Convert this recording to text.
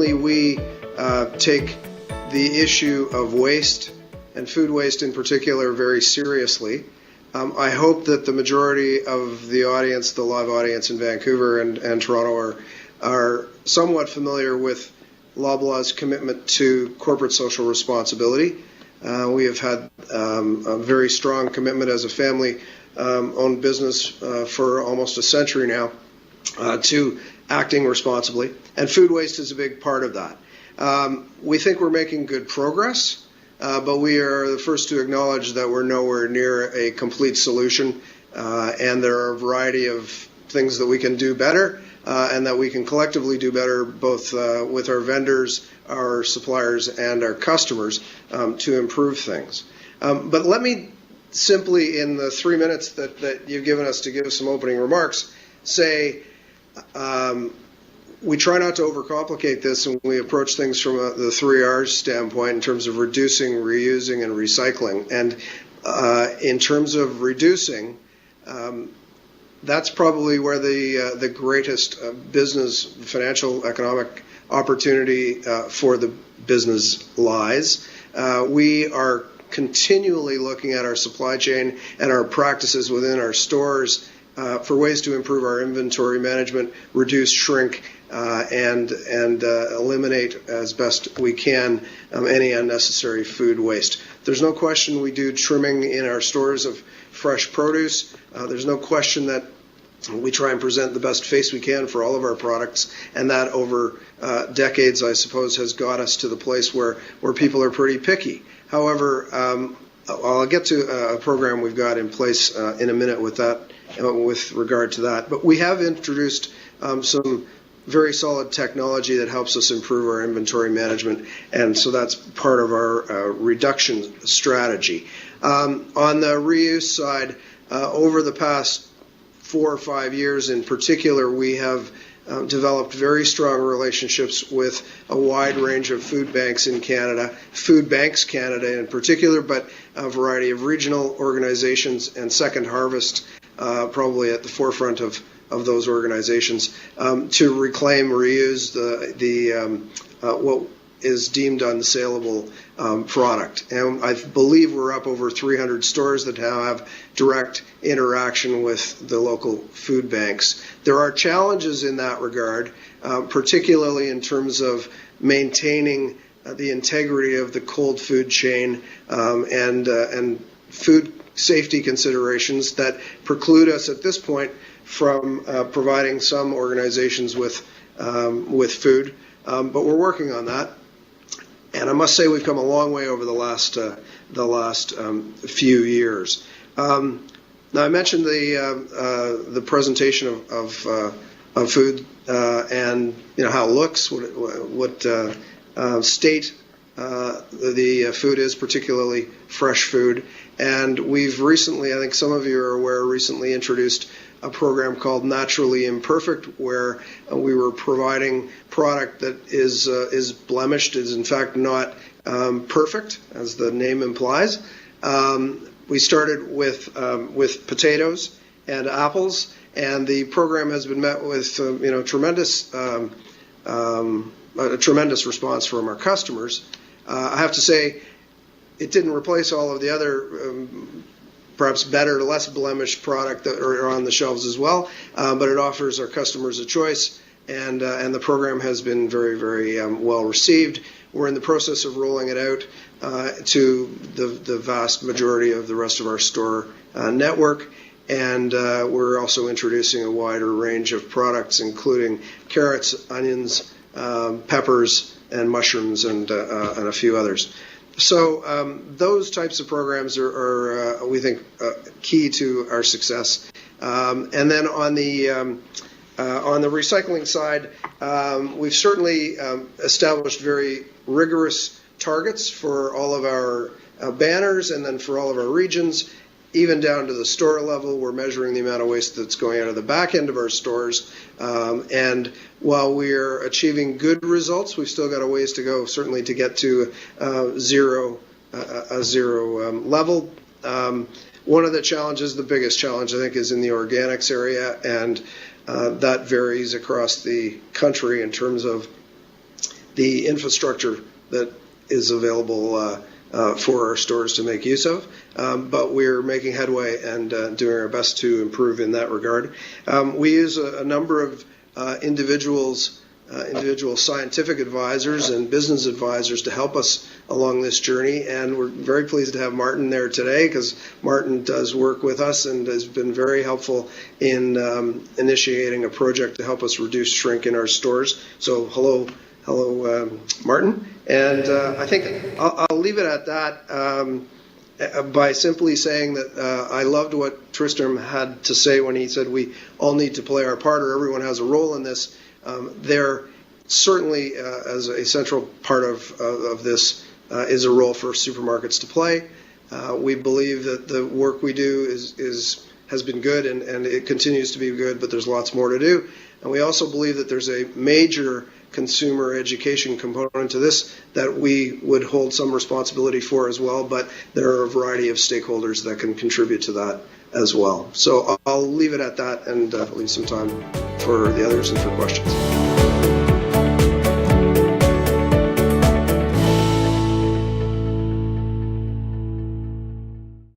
certainly we take the issue of waste and food waste in particular very seriously. I hope that the majority of the audience, the live audience in Vancouver and Toronto, are somewhat familiar with Loblaw's commitment to corporate social responsibility. We have had a very strong commitment as a family-owned business for almost a century now to acting responsibly, and food waste is a big part of that. We think we're making good progress, but we are the first to acknowledge that we're nowhere near a complete solution, and there are a variety of things that we can do better, and that we can collectively do better, both with our vendors, our suppliers, and our customers, to improve things. But let me simply, in the 3 minutes that you've given us to give some opening remarks, say we try not to overcomplicate this, and we approach things from the 3 R's standpoint in terms of reducing, reusing, and recycling. And in terms of reducing, that's probably where the greatest business, financial, economic opportunity for the business lies. We are continually looking at our supply chain and our practices within our stores for ways to improve our inventory management, reduce, shrink, and eliminate as best we can any unnecessary food waste. There's no question we do trimming in our stores of fresh produce. There's no question that we try and present the best face we can for all of our products, and that over decades, I suppose, has got us to the place where people are pretty picky. However, I'll get to a program we've got in place in a minute with that, with regard to that. But we have introduced some very solid technology that helps us improve our inventory management, and so that's part of our reduction strategy. On the reuse side, over the past 4 or 5 years in particular, we have developed very strong relationships with a wide range of food banks in Canada, Food Banks Canada in particular, but a variety of regional organizations, and Second Harvest probably at the forefront of those organizations, to reclaim, reuse what is deemed unsaleable product. And I believe we're up over 300 stores that now have direct interaction with the local food banks. There are challenges in that regard, particularly in terms of maintaining the integrity of the cold food chain and food safety considerations that preclude us at this point from providing some organizations with food, but we're working on that. And I must say we've come a long way over the last few years. Now I mentioned the presentation of food and how it looks, what state the food is, particularly fresh food. And we've recently, I think some of you are aware, recently introduced a program called Naturally Imperfect, where we were providing product that is blemished, is in fact not perfect, as the name implies. We started with potatoes and apples, and the program has been met with a tremendous response from our customers. I have to say, it didn't replace all of the other perhaps better, less blemished product that are on the shelves as well, but it offers our customers a choice, and the program has been very, very well received. We're in the process of rolling it out to the vast majority of the rest of our store network, and we're also introducing a wider range of products, including carrots, onions, peppers, and mushrooms, and a few others. So those types of programs are we think, key to our success. And then on the recycling side, we've certainly established very rigorous targets for all of our banners, and then for all of our regions, even down to the store level. We're measuring the amount of waste that's going out of the back end of our stores. And while we're achieving good results, we've still got a ways to go, certainly, to get to a zero level. One of the challenges, the biggest challenge, I think, is in the organics area, and that varies across the country in terms of the infrastructure that is available for our stores to make use of, but we're making headway and doing our best to improve in that regard. We use a number of individual scientific advisors and business advisors to help us along this journey, and we're very pleased to have Martin there today, because Martin does work with us and has been very helpful in initiating a project to help us reduce shrink in our stores. So hello, Martin. And I think I'll leave it at that by simply saying that I loved what Tristram had to say when he said we all need to play our part, or everyone has a role in this. There certainly, as a central part of this, is a role for supermarkets to play. We believe that the work we do has been good, and it continues to be good, but there's lots more to do. And we also believe that there's a major consumer education component to this that we would hold some responsibility for as well, but there are a variety of stakeholders that can contribute to that as well. So I'll leave it at that and leave some time for the others and for questions.